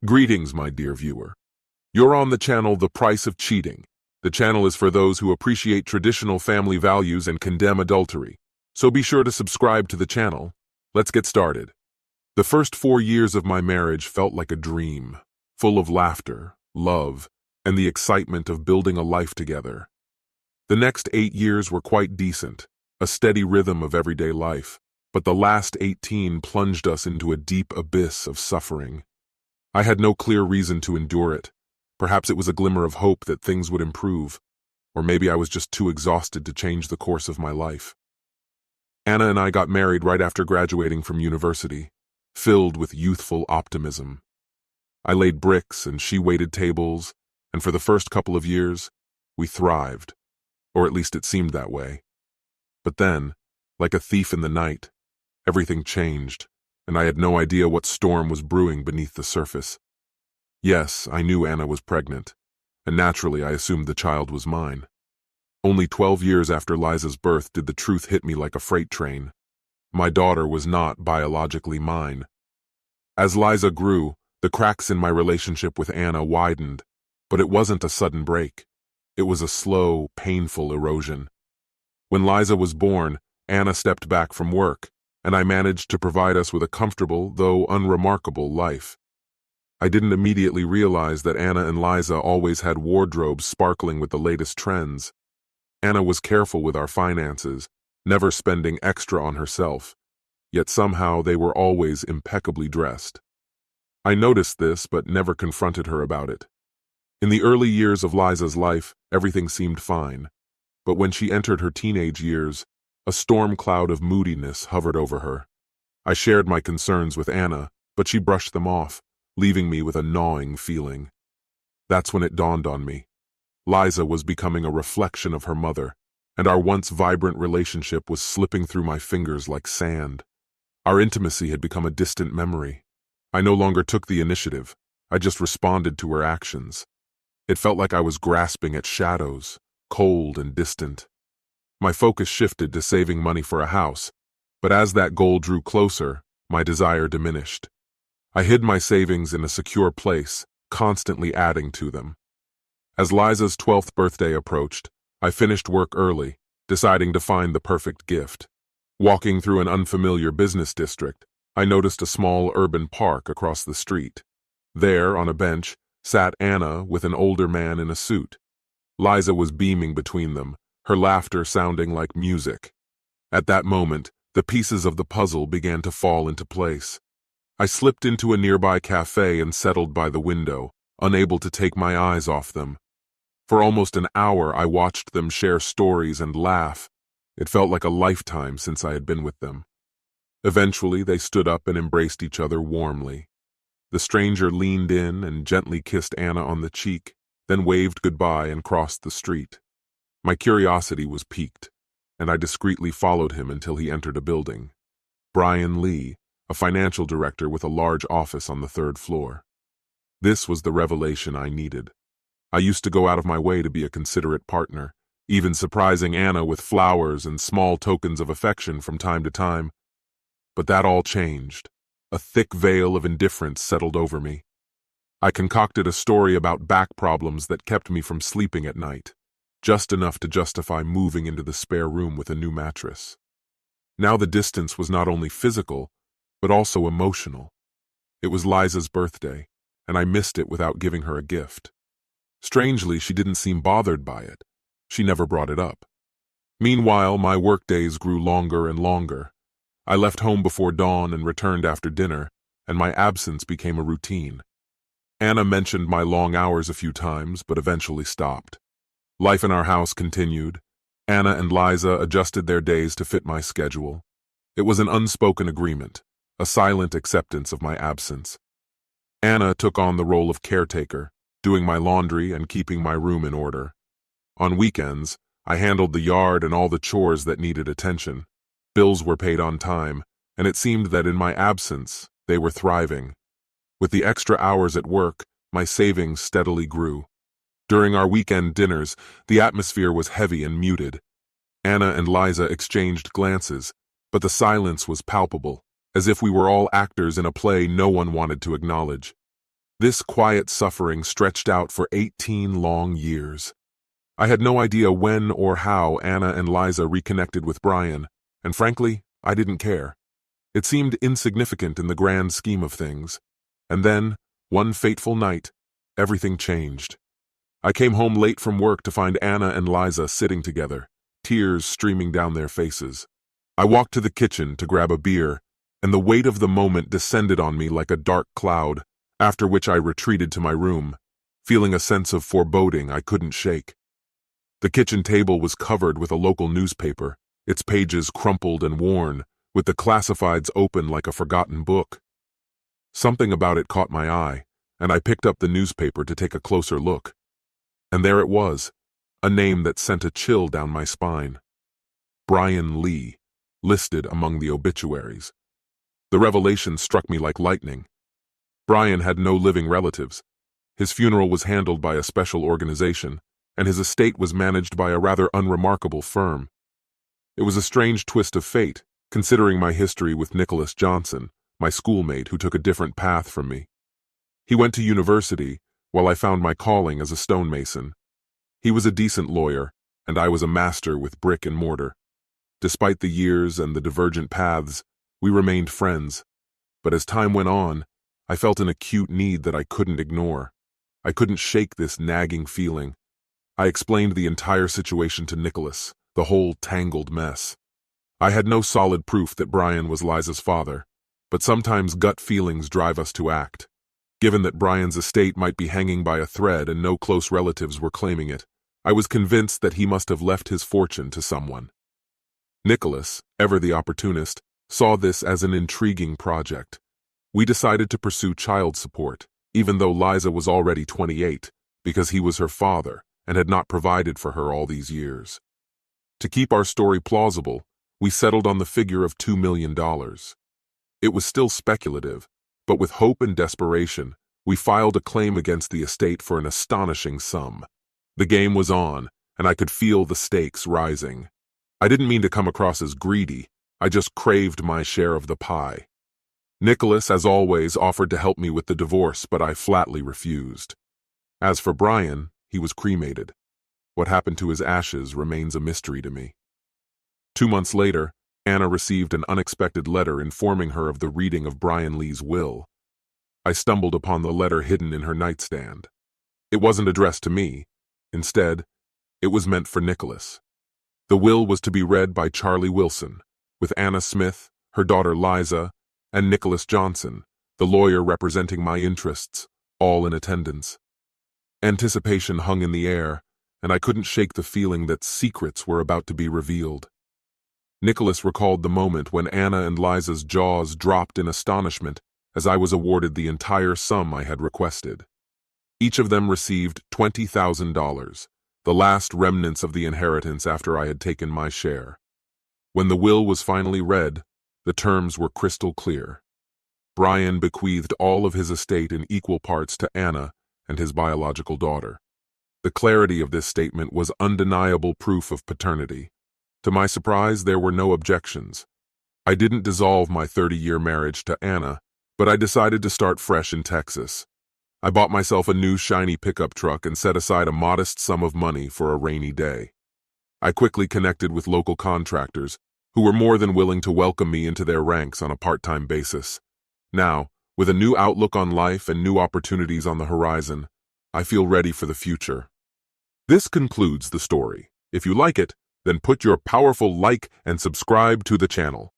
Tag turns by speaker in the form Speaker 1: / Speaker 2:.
Speaker 1: Greetings, my dear viewer. You're on the channel The Price of Cheating. The channel is for those who appreciate traditional family values and condemn adultery. So be sure to subscribe to the channel. Let's get started. The first 4 years of my marriage felt like a dream, full of laughter, love, and the excitement of building a life together. The next 8 years were quite decent, a steady rhythm of everyday life, but the last 18 plunged us into a deep abyss of suffering. I had no clear reason to endure it. Perhaps it was a glimmer of hope that things would improve, or maybe I was just too exhausted to change the course of my life. Anna and I got married right after graduating from university, filled with youthful optimism. I laid bricks and she waited tables, and for the first couple of years, we thrived, or at least it seemed that way. But then, like a thief in the night, everything changed, and I had no idea what storm was brewing beneath the surface. Yes, I knew Anna was pregnant, and naturally I assumed the child was mine. Only 12 years after Liza's birth did the truth hit me like a freight train. My daughter was not biologically mine. As Liza grew, the cracks in my relationship with Anna widened, but it wasn't a sudden break. It was a slow, painful erosion. When Liza was born, Anna stepped back from work, and I managed to provide us with a comfortable, though unremarkable, life. I didn't immediately realize that Anna and Liza always had wardrobes sparkling with the latest trends. Anna was careful with our finances, never spending extra on herself, yet somehow they were always impeccably dressed. I noticed this but never confronted her about it. In the early years of Liza's life, everything seemed fine, but when she entered her teenage years, a storm cloud of moodiness hovered over her. I shared my concerns with Anna, but she brushed them off, leaving me with a gnawing feeling. That's when it dawned on me. Liza was becoming a reflection of her mother, and our once vibrant relationship was slipping through my fingers like sand. Our intimacy had become a distant memory. I no longer took the initiative. I just responded to her actions. It felt like I was grasping at shadows, cold and distant. My focus shifted to saving money for a house, but as that goal drew closer, my desire diminished. I hid my savings in a secure place, constantly adding to them. As Liza's 12th birthday approached, I finished work early, deciding to find the perfect gift. Walking through an unfamiliar business district, I noticed a small urban park across the street. There, on a bench, sat Anna with an older man in a suit. Liza was beaming between them, her laughter sounding like music. At that moment, the pieces of the puzzle began to fall into place. I slipped into a nearby cafe and settled by the window, unable to take my eyes off them. For almost an hour, I watched them share stories and laugh. It felt like a lifetime since I had been with them. Eventually, they stood up and embraced each other warmly. The stranger leaned in and gently kissed Anna on the cheek, then waved goodbye and crossed the street. My curiosity was piqued, and I discreetly followed him until he entered a building. Brian Lee, a financial director with a large office on the 3rd floor. This was the revelation I needed. I used to go out of my way to be a considerate partner, even surprising Anna with flowers and small tokens of affection from time to time. But that all changed. A thick veil of indifference settled over me. I concocted a story about back problems that kept me from sleeping at night, just enough to justify moving into the spare room with a new mattress. Now the distance was not only physical, but also emotional. It was Liza's birthday, and I missed it without giving her a gift. Strangely, she didn't seem bothered by it. She never brought it up. Meanwhile, my workdays grew longer and longer. I left home before dawn and returned after dinner, and my absence became a routine. Anna mentioned my long hours a few times, but eventually stopped. Life in our house continued. Anna and Liza adjusted their days to fit my schedule. It was an unspoken agreement, a silent acceptance of my absence. Anna took on the role of caretaker, doing my laundry and keeping my room in order. On weekends, I handled the yard and all the chores that needed attention. Bills were paid on time, and it seemed that in my absence, they were thriving. With the extra hours at work, my savings steadily grew. During our weekend dinners, the atmosphere was heavy and muted. Anna and Liza exchanged glances, but the silence was palpable, as if we were all actors in a play no one wanted to acknowledge. This quiet suffering stretched out for 18 long years. I had no idea when or how Anna and Liza reconnected with Brian, and frankly, I didn't care. It seemed insignificant in the grand scheme of things. And then, one fateful night, everything changed. I came home late from work to find Anna and Liza sitting together, tears streaming down their faces. I walked to the kitchen to grab a beer, and the weight of the moment descended on me like a dark cloud, after which I retreated to my room, feeling a sense of foreboding I couldn't shake. The kitchen table was covered with a local newspaper, its pages crumpled and worn, with the classifieds open like a forgotten book. Something about it caught my eye, and I picked up the newspaper to take a closer look. And there it was, a name that sent a chill down my spine. Brian Lee, listed among the obituaries. The revelation struck me like lightning. Brian had no living relatives. His funeral was handled by a special organization, and his estate was managed by a rather unremarkable firm. It was a strange twist of fate, considering my history with Nicholas Johnson, my schoolmate who took a different path from me. He went to university, while I found my calling as a stonemason. He was a decent lawyer, and I was a master with brick and mortar. Despite the years and the divergent paths, we remained friends. But as time went on, I felt an acute need that I couldn't ignore. I couldn't shake this nagging feeling. I explained the entire situation to Nicholas, the whole tangled mess. I had no solid proof that Brian was Liza's father, but sometimes gut feelings drive us to act. Given that Brian's estate might be hanging by a thread and no close relatives were claiming it, I was convinced that he must have left his fortune to someone. Nicholas, ever the opportunist, saw this as an intriguing project. We decided to pursue child support, even though Liza was already 28, because he was her father and had not provided for her all these years. To keep our story plausible, we settled on the figure of $2 million. It was still speculative, but with hope and desperation, we filed a claim against the estate for an astonishing sum. The game was on, and I could feel the stakes rising. I didn't mean to come across as greedy, I just craved my share of the pie. Nicholas, as always, offered to help me with the divorce, but I flatly refused. As for Brian, he was cremated. What happened to his ashes remains a mystery to me. 2 months later, Anna received an unexpected letter informing her of the reading of Brian Lee's will. I stumbled upon the letter hidden in her nightstand. It wasn't addressed to me. Instead, it was meant for Nicholas. The will was to be read by Charlie Wilson, with Anna Smith, her daughter Liza, and Nicholas Johnson, the lawyer representing my interests, all in attendance. Anticipation hung in the air, and I couldn't shake the feeling that secrets were about to be revealed. Nicholas recalled the moment when Anna and Liza's jaws dropped in astonishment as I was awarded the entire sum I had requested. Each of them received $20,000, the last remnants of the inheritance after I had taken my share. When the will was finally read, the terms were crystal clear. Brian bequeathed all of his estate in equal parts to Anna and his biological daughter. The clarity of this statement was undeniable proof of paternity. To my surprise, there were no objections. I didn't dissolve my 30-year marriage to Anna, but I decided to start fresh in Texas. I bought myself a new shiny pickup truck and set aside a modest sum of money for a rainy day. I quickly connected with local contractors, who were more than willing to welcome me into their ranks on a part-time basis. Now, with a new outlook on life and new opportunities on the horizon, I feel ready for the future. This concludes the story. If you like it, then put your powerful like and subscribe to the channel.